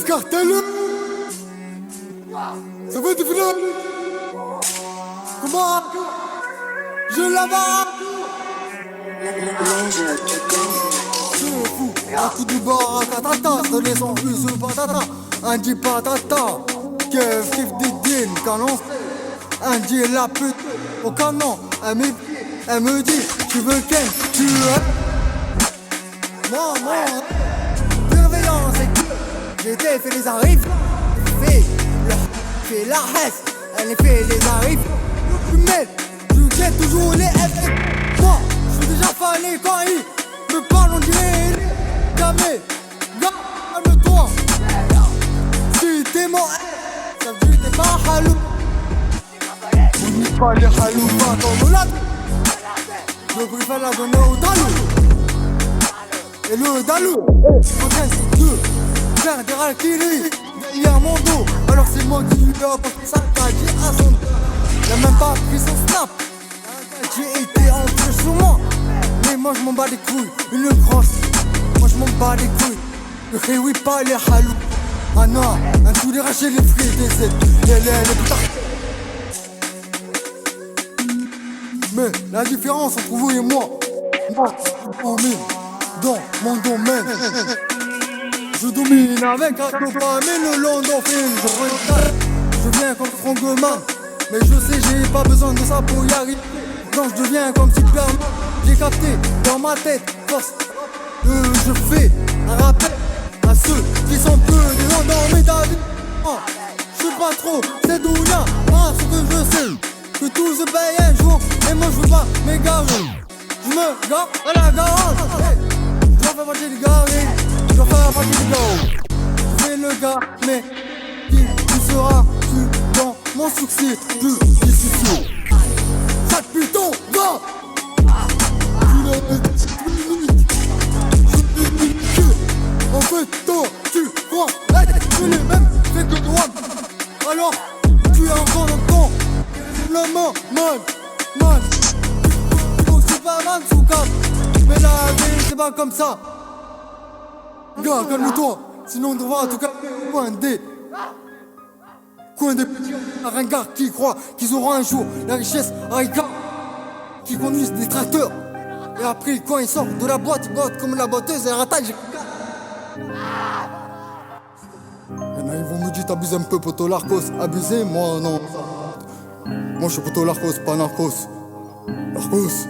Cartel. Ça va des finales. Comment je la barre. C'est fou, un coup du bar à catata, je te laisse en plus patata. Un dit patata, kef kif didine, canon. Un dit la pute au canon, elle me dit, tu veux ken, tu veux. Moi, bienveillance et j'étais fait les arrives, fait la hesse, elle est fait les arrives. Mais je jette toujours les F. Moi, je suis déjà fané quand ils me parlent, on dirait jamais. Calme-toi. Si t'es mon ça veut dire que t'es pas halou. On n'y pas les halou, pas comme la. Je préfère la donner au dalou. Et le dalou, on vient c'est deux. Faire des ralkiri, derrière mon dos. Alors c'est moi qui lui ai apporté ça, t'as dit à son dos. Y'a même pas pris son snap. J'ai été en plus sur moi. Mais moi je m'en bats les couilles. Une grosse, moi je m'en bats les couilles. Le réoui pas les halou. Ah non, un coup les rachets les fruits des aides. Les putards. Mais la différence entre vous et moi, dans mon domaine. Je domine avec un dopamine le l'endorphine. Je viens comme strongman. Mais je sais j'ai pas besoin de ça pour y arriver. Quand je deviens comme Superman, j'ai capté dans ma tête force. Je fais un rappel à ceux qui sont peu des endormis ta vie. Je suis pas trop, c'est Dounia. Ce que je sais, que tout se paye un jour. Et moi je veux pas m'égarer. Je me gare à la garage. Je dois faire partie du garé. Je dois faire partie du gars. Je fais le gars, mais qui seras-tu dans mon succès plus difficile? Chaque putain va. En fait toi tu crois être les mêmes fait que toi. Alors tu es encore dans ton le man. Oh c'est pas man sous cap. Mais la vie c'est pas comme ça. Gars calme-toi. Sinon on devra en tout cas point D. Coin de petits ringards qui croient qu'ils auront un jour la richesse Aïka, qui conduisent des tracteurs. Et après quand ils sortent de la boîte, ils bottent comme la botteuse et ratage. Y'en a ils vont me dire t'abuses un peu poto Larcos. Abusé, moi non. Moi je suis poto Larcos, pas narcos. Larcos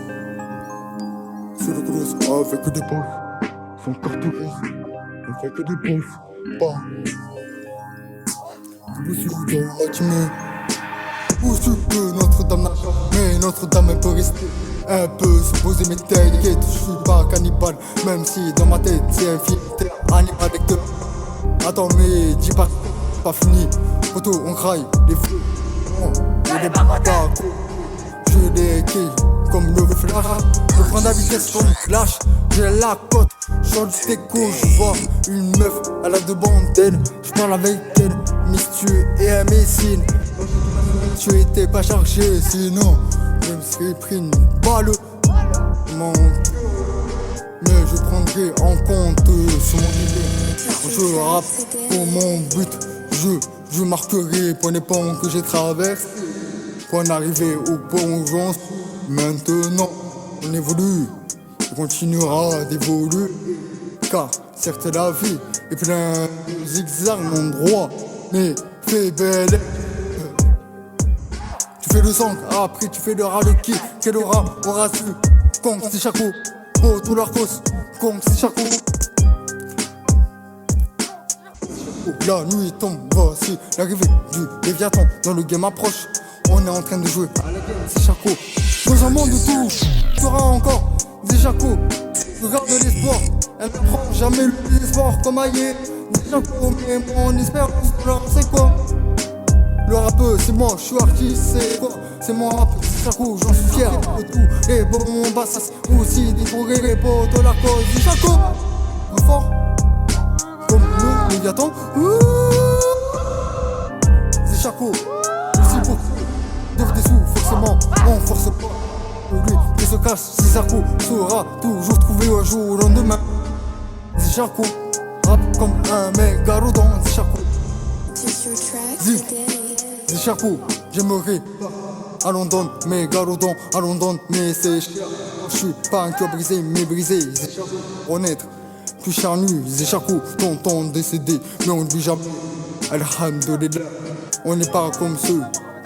c'est le gros avec que des pauvres. Son cartouche, on fait que des pauvres. Pas où tu peux Notre-Dame n'a mais Notre-Dame elle peut rester. Un peu se poser mes t'inquiète. Je suis pas cannibale. Même si dans ma tête c'est infini. Animal avec deux. Attends mais dis pas fini. Photo on craille les fous. J'ai des bâtards. Je les kill comme le flash. Je prends la vitesse comme flash. J'ai la cote. J'sors du steako. J'vois une meuf à la de bandelle. J'parle avec elle. Miss tu es un missile. Tu étais pas chargé, sinon je me serais pris une balle. Mais je prendrai en compte sur mon idée. Je rappe pour mon but. Je marquerai point des ponts que j'ai traversé. Point d'arriver au point où j'en suis. Maintenant on évolue. On continuera d'évoluer. Car certes la vie est plein de zigzags non droit. Mais fais belle. Tu fais le sang, après tu fais le ras de qui. Quel aura-tu? Kong c'est Chaco, oh tout leur cause. Kong c'est Chaco. La nuit tombe, voici l'arrivée du Léviathan. Dans le game approche, on est en train de jouer c'est Chaco. Dans un monde où tout sera encore des Chaco. Regarde l'espoir, elle ne prend jamais l'espoir comme ailleurs. Mais mon espérance, c'est quoi? Le rappeur, c'est moi, je suis artiste, c'est quoi? C'est mon rap, c'est Chaco, j'en suis fier de tout. Les bonbons bassas, aussi des bourrés, les potes, la cause du Chaco. Plus fort, comme le Léviathan. C'est Chaco, c'est pour devant des sous, forcément, on force pas. Lui qui se cache, c'est Chaco, saura toujours trouver un jour au lendemain. C'est Chaco. Rap comme un mégalodon, c'est Chaco. Zik, Zicharco, j'aimerais à London, mais Garodon, à London, mais c'est cher. Je suis pas un cœur brisé, mais brisé. Zicharco, honnête, plus charnu, Zicharco, tonton décédé, mais on ne vit jamais. Alhamdoulilah, on n'est pas comme ceux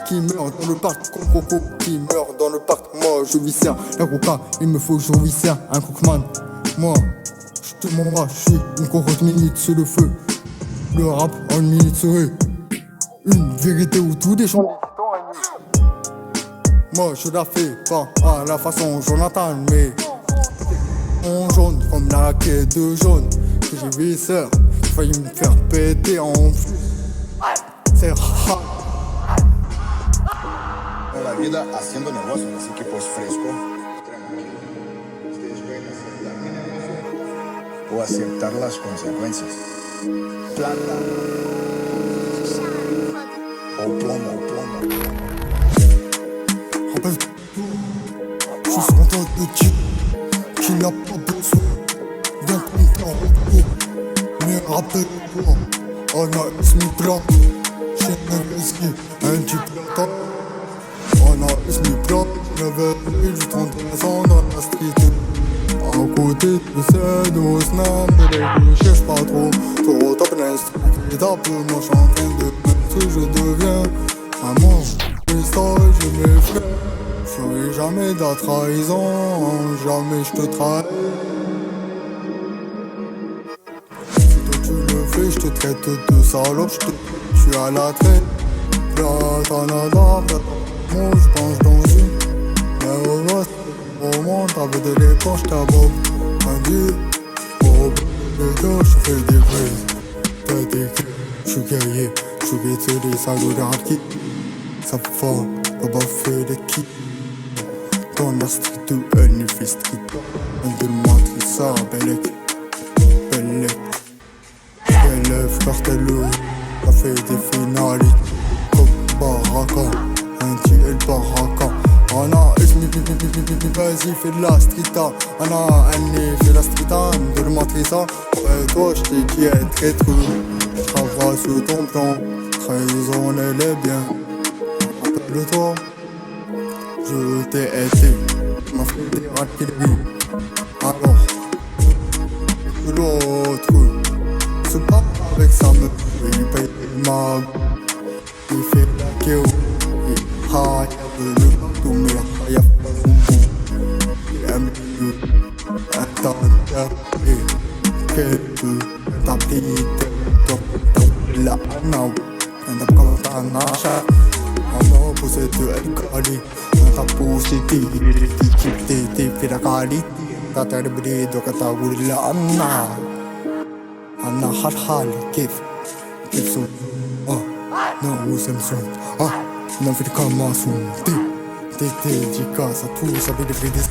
qui meurent dans le parc, comme Coco qui meurt dans le parc. Moi je vis ça, la coca, il me faut que je vis ça, un cookman. Moi, je te m'en bats, je suis une cocotte minute sur le feu. Le rap en une minute serait une vérité où tout déchante. Moi je la fais pas à la façon Jonathan, mais en jaune comme la raquette de jaune que j'ai vu ça, j'ai failli me faire péter en plus. C'est rare. La vida haciendo negocios, así que pues fresco. O aceptar las consecuencias. Plata. O plomo. Rappelle, je suis content de qui n'a pas besoin d'un compte en repos. Mais rappelle-toi, on a ismi plat, j'ai négocié un petit platon. On a ismi plat, j'avais eu du temps de maison dans la street. À côté de celle de mon snap, je cherche pas trop top nest. Et d'après moi, je suis en train de mettre que je deviens un monstre. Je m'effraie, je ferai jamais de la trahison, jamais je te trahis. Si toi tu le fais, je te traite de salope, je suis à la traite. Platanada, moi je pense dans une. Mais au reste, au monde, t'avais de l'éponge, ta bob. Un dieu, oh, le dos, je fais des brises. T'as des clés, je suis guerrier, je suis guetté, ça goûte un kit. Ça va, pas fait les kits. Dans la street de elle fait street. Un de montrer ça, Bellec. Élève carteleux, a fait des finales. Comme Baraka, un TL Baraka. On a vas-y fais de la street. On a un fait la street, de le montrer ça. Toi je t'ai dit être être. Je travaille sur ton plan. Trahison elle est bien. Rappelle-toi, je t'ai été, m'a fait des raquettes. Alors, que l'autre se bat avec sa meuf, il paye le mag, il fait la kéo, il haïe le bateau, mais y'a pas son bout. Il aime le intérieur et qu'elle peut t'appeler, la nao, and I'm going to Nasha. I'm opposite to Al-Khali. I'm opposite to Al-Khali. Al-Khali. تتربري دوكا تقول لا أنا حال كيف سو نو سمسون نفرق ماسون تي جي كاسا تو سبيل فريدس